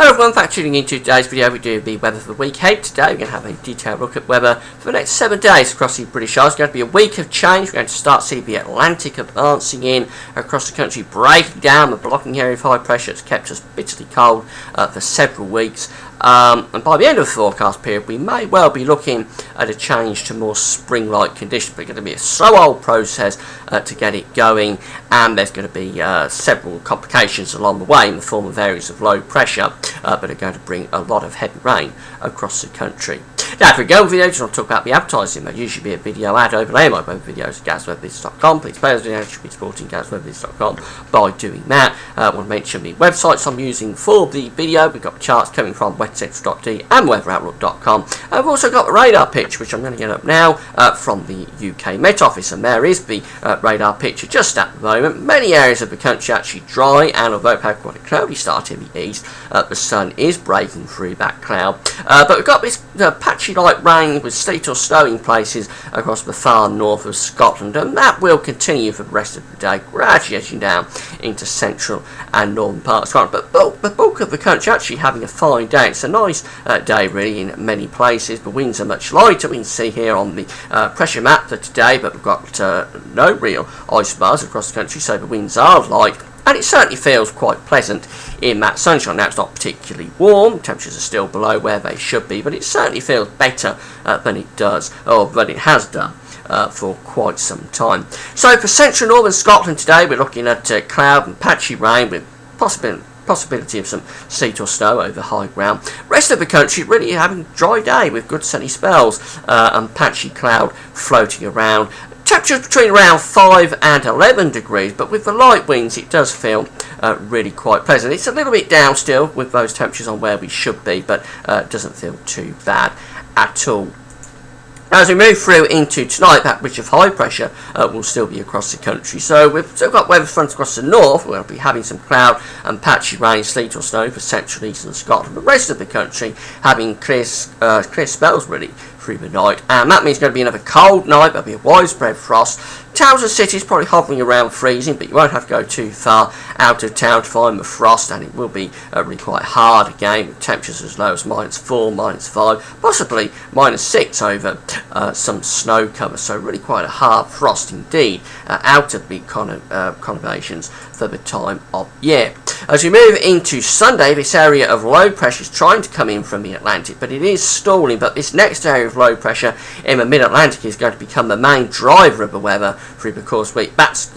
Hello everyone, thanks for tuning into today's video. We do the weather for the week ahead. Today we're going to have a detailed look at weather for the next 7 days across the British Isles. It's going to be a week of change. We're going to start seeing the Atlantic advancing in across the country, breaking down the blocking area of high pressure that's kept us bitterly cold for several weeks. And by the end of the forecast period, we may well be looking at a change to more spring-like conditions. But it's going to be a slow old process to get it going, and there's going to be several complications along the way in the form of areas of low pressure, but are going to bring a lot of heavy rain across the country. Now, if we go with videos, I'll talk about the advertising. There'll usually be a video ad overlay my web videos at GazWebBiz.com. Please pay us to be supporting GazWebBiz.com by doing that. I want to mention the websites I'm using for the video. We've got charts coming from weathercentre.de and weatheroutlook.com. I've also got the radar picture, which I'm going to get up now from the UK Met Office, and there is the radar picture just at the moment. Many areas of the country actually dry, and although we've had quite a cloudy start in the east, the sun is breaking through that cloud. But we've got this patchy light rain with sleet or snow in places across the far north of Scotland, and that will continue for the rest of the day, gradually edging down into central and northern parts of Scotland. But the bulk of the country actually having a fine day. It's a nice day really in many places. The winds are much lighter. We can see here on the pressure map for today, but we've got no real ice bars across the country, so the winds are light. And it certainly feels quite pleasant in that sunshine. Now, it's not particularly warm, temperatures are still below where they should be, but it certainly feels better than it does, or than it has done for quite some time. So for central northern Scotland today, we're looking at cloud and patchy rain with possibility of some sleet or snow over high ground. Rest of the country really having a dry day with good sunny spells and patchy cloud floating around. Temperatures between around 5 and 11 degrees, but with the light winds it does feel really quite pleasant. It's a little bit down still with those temperatures on where we should be, but it doesn't feel too bad at all. As we move through into tonight, that ridge of high pressure will still be across the country. So we've still got weather fronts across the north. We'll be having some cloud and patchy rain, sleet or snow for central eastern Scotland. The rest of the country having clear spells really through the night. And that means it's going to be another cold night. There'll be a widespread frost. Towns and cities probably hovering around freezing, but you won't have to go too far out of town to find the frost, and it will be really quite hard again with temperatures as low as -4, -5, possibly -6 over some snow cover. So really quite a hard frost indeed out of the conurbations for the time of year. As we move into Sunday, this area of low pressure is trying to come in from the Atlantic, but it is stalling. But this next area of low pressure in the mid-Atlantic is going to become the main driver of the weather through the course week. That's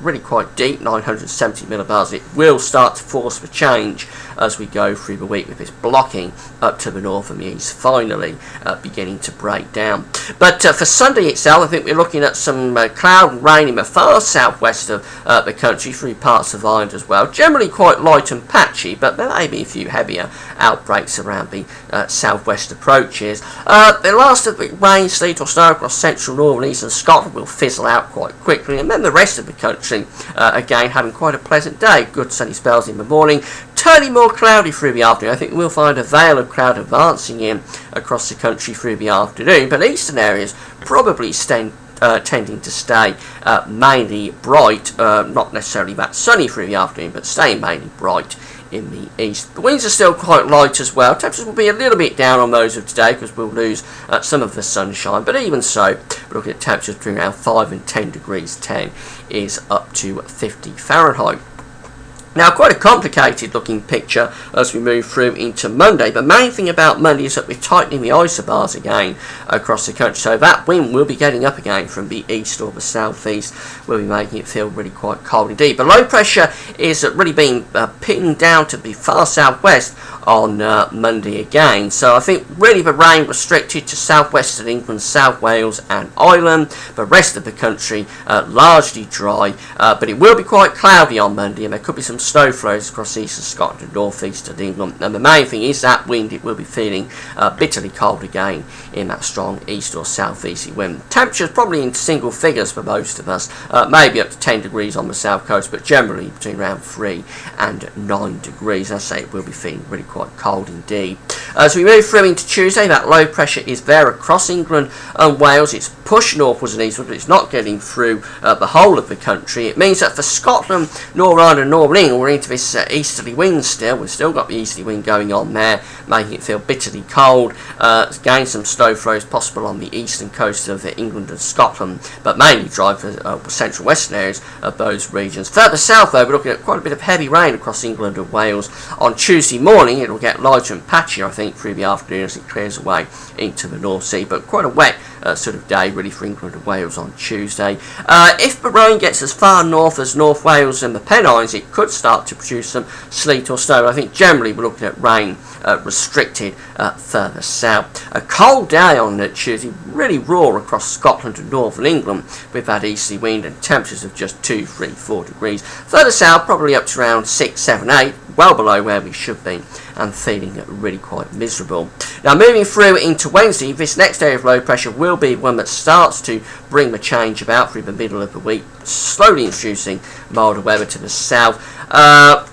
really quite deep, 970 millibars. It will start to force the change as we go through the week with this blocking up to the north and the east finally beginning to break down. But for Sunday itself, I think we're looking at some cloud and rain in the far southwest of the country through parts of Ireland as well. Generally quite light and patchy, but there may be a few heavier outbreaks around the southwest approaches. The last of the rain, sleet or snow across central, northern, eastern Scotland will fizzle out quite quickly, and then the rest of the country again having quite a pleasant day. Good sunny spells in the morning, turning more cloudy through the afternoon. I think we'll find a veil of cloud advancing in across the country through the afternoon, but eastern areas probably tending to stay mainly bright, not necessarily that sunny through the afternoon, but staying mainly bright in the east. The winds are still quite light as well. Temperatures will be a little bit down on those of today because we'll lose some of the sunshine, but even so, we're looking at temperatures between around 5 and 10 degrees. 10 is up to 50 Fahrenheit. Now, quite a complicated looking picture as we move through into Monday. The main thing about Monday is that we're tightening the isobars again across the country. So that wind will be getting up again from the east or the southeast. We'll be making it feel really quite cold indeed. But low pressure is really being pinned down to the far southwest on Monday again. So I think really the rain restricted to southwestern England, South Wales and Ireland. The rest of the country largely dry, but it will be quite cloudy on Monday, and there could be some snow flows across eastern Scotland and northeastern England. And the main thing is that wind. It will be feeling bitterly cold again in that strong east or southeasterly wind. Temperatures probably in single figures for most of us, maybe up to 10 degrees on the south coast, but generally between around 3 and 9 degrees. As I say, it will be feeling really quite cold indeed. As we move through into Tuesday, that low pressure is there across England and Wales. It's pushed northwards and eastwards, but it's not getting through the whole of the country. It means that for Scotland, Northern Ireland and Northern England, morning we're into this easterly wind still. We've still got the easterly wind going on there, making it feel bitterly cold. Again, some snow flows possible on the eastern coast of England and Scotland, but mainly dry for central western areas of those regions. Further south, though, we're looking at quite a bit of heavy rain across England and Wales. On Tuesday morning, it will get lighter and patchier, I think, through the afternoon as it clears away into the North Sea, but quite a wet sort of day really for England and Wales on Tuesday. If the rain gets as far north as North Wales and the Pennines, it could start to produce some sleet or snow. I think generally we're looking at rain restricted further south. A cold day on Tuesday, really raw across Scotland and northern England with that easterly wind and temperatures of just 2, 3, 4 degrees. Further south, probably up to around 6, 7, 8, well below where we should be, and feeling really quite miserable. Now moving through into Wednesday, this next area of low pressure will be one that starts to bring the change about through the middle of the week, slowly introducing milder weather to the south.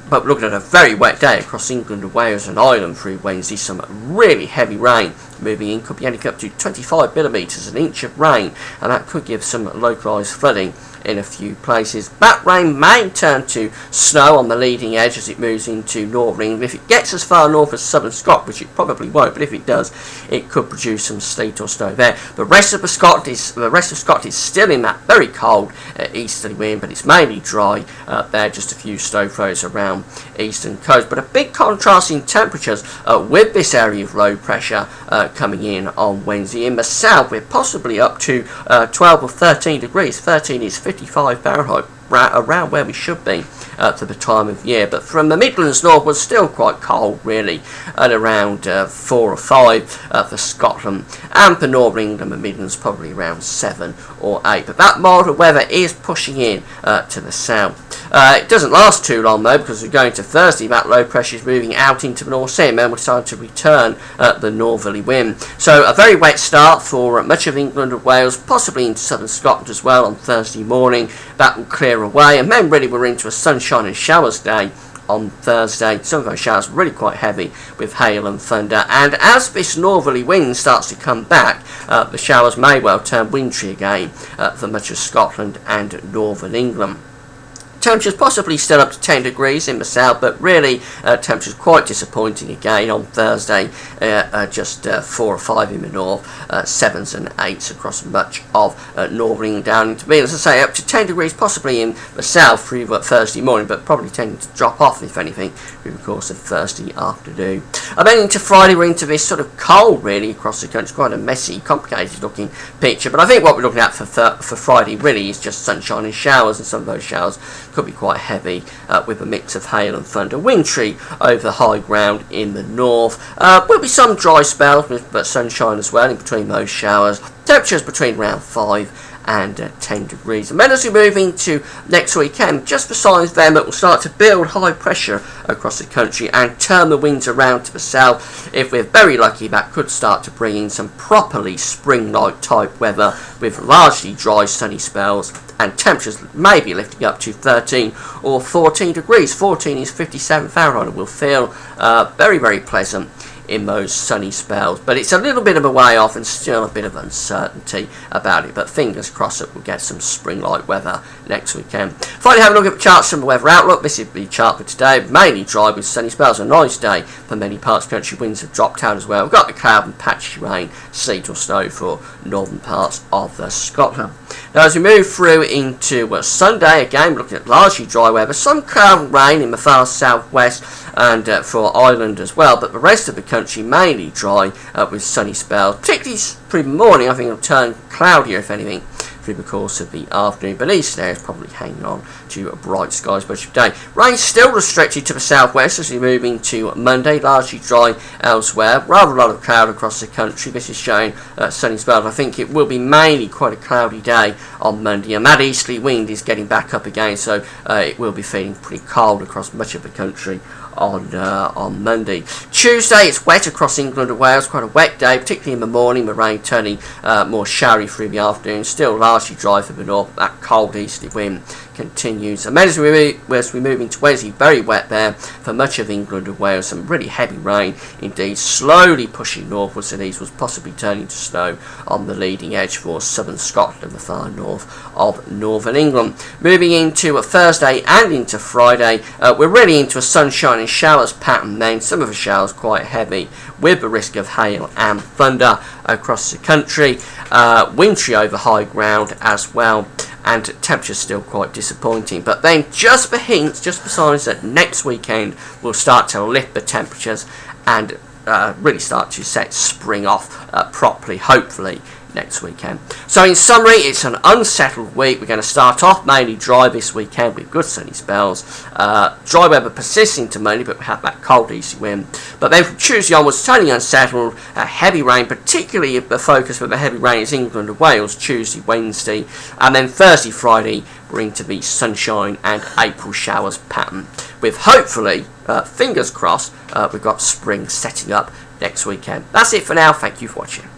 But we're looking at a very wet day across England and Wales and Ireland through Wednesday. Some really heavy rain moving in, could be anything up to 25 millimetres, an inch of rain, and that could give some localised flooding in a few places. That rain may turn to snow on the leading edge as it moves into northern England. If it gets as far north as southern Scotland, which it probably won't, but if it does, it could produce some sleet or snow there. The rest of Scotland is still in that very cold easterly wind, but it's mainly dry there. Just a few snow flows around eastern coast, but a big contrast in temperatures with this area of low pressure coming in on Wednesday. In the south, we're possibly up to 12 or 13 degrees. 13 is 55 Fahrenheit, around where we should be for the time of year, but from the Midlands northwards still quite cold really, at around 4 or 5 for Scotland, and for northern England and Midlands probably around 7 or 8. But that milder weather is pushing in to the south. It doesn't last too long though, because we're going to Thursday. That low pressure is moving out into the North Sea, and then we're starting to return the northerly wind. So a very wet start for much of England and Wales, possibly into southern Scotland as well on Thursday morning. That will clear away, and then really we're into a sunshine and showers day on Thursday. Some of those showers really quite heavy with hail and thunder, and as this northerly wind starts to come back, the showers may well turn wintry again for much of Scotland and northern England. Temperatures possibly still up to 10 degrees in the south, but really temperatures quite disappointing again on Thursday, just 4 or 5 in the north, 7s and 8s across much of northern England down into me. As I say, up to 10 degrees possibly in the south through Thursday morning, but probably tending to drop off if anything through the course of Thursday afternoon. And then into Friday we're into this sort of cold really across the country, quite a messy, complicated looking picture, but I think what we're looking at for Friday really is just sunshine and showers, and some of those showers could be quite heavy with a mix of hail and thunder. Wintry over high ground in the north. Will be some dry spells but sunshine as well in between those showers. Temperatures between around 5 and 10 degrees. And then as we move into next weekend, just for signs then that will start to build high pressure across the country and turn the winds around to the south. If we're very lucky, that could start to bring in some properly spring-like type weather with largely dry sunny spells, and temperatures may be lifting up to 13 or 14 degrees. 14 is 57 Fahrenheit, and will feel very, very pleasant in those sunny spells, but it's a little bit of a way off and still a bit of uncertainty about it, but fingers crossed that we'll get some spring-like weather next weekend. Finally, have a look at the charts from the Weather Outlook. This is the chart for today, mainly dry with sunny spells. A nice day for many parts of the country. Winds have dropped out as well. We've got the cloud and patchy rain, sleet or snow for northern parts of Scotland. Now as we move through into Sunday, again we're looking at largely dry weather, some cloud and rain in the far southwest and for Ireland as well, but the rest of the country mainly dry with sunny spells, particularly through the morning. I think it'll turn cloudier if anything through the course of the afternoon, but eastern areas probably hanging on to bright skies most of the day. Rain still restricted to the southwest as we move into Monday, largely dry elsewhere. Rather a lot of cloud across the country. This is showing sunny spells. I think it will be mainly quite a cloudy day on Monday, and that easterly wind is getting back up again, so it will be feeling pretty cold across much of the country on Monday. Tuesday, it's wet across England and Wales, quite a wet day, particularly in the morning, the rain turning more showery through the afternoon, still largely dry for the north. That cold easterly wind continues. And then as we move into Wednesday, very wet there for much of England and Wales. Some really heavy rain indeed, slowly pushing northwards, and these was possibly turning to snow on the leading edge for southern Scotland, the far north of northern England. Moving into Thursday and into Friday, we're really into a sunshine and showers pattern then. Some of the showers quite heavy, with the risk of hail and thunder across the country. Wintry over high ground as well, and temperatures still quite disappointing. But then just for hints, just for signs that next weekend will start to lift the temperatures and really start to set spring off properly, hopefully next weekend. So in summary, it's an unsettled week. We're going to start off mainly dry this weekend with good sunny spells. Dry weather persisting to Monday, but we have that cold easy wind. But then from Tuesday onwards, totally unsettled. Heavy rain, particularly the focus for the heavy rain is England and Wales, Tuesday, Wednesday. And then Thursday, Friday, we're into the sunshine and April showers pattern. With hopefully, fingers crossed, we've got spring setting up next weekend. That's it for now. Thank you for watching.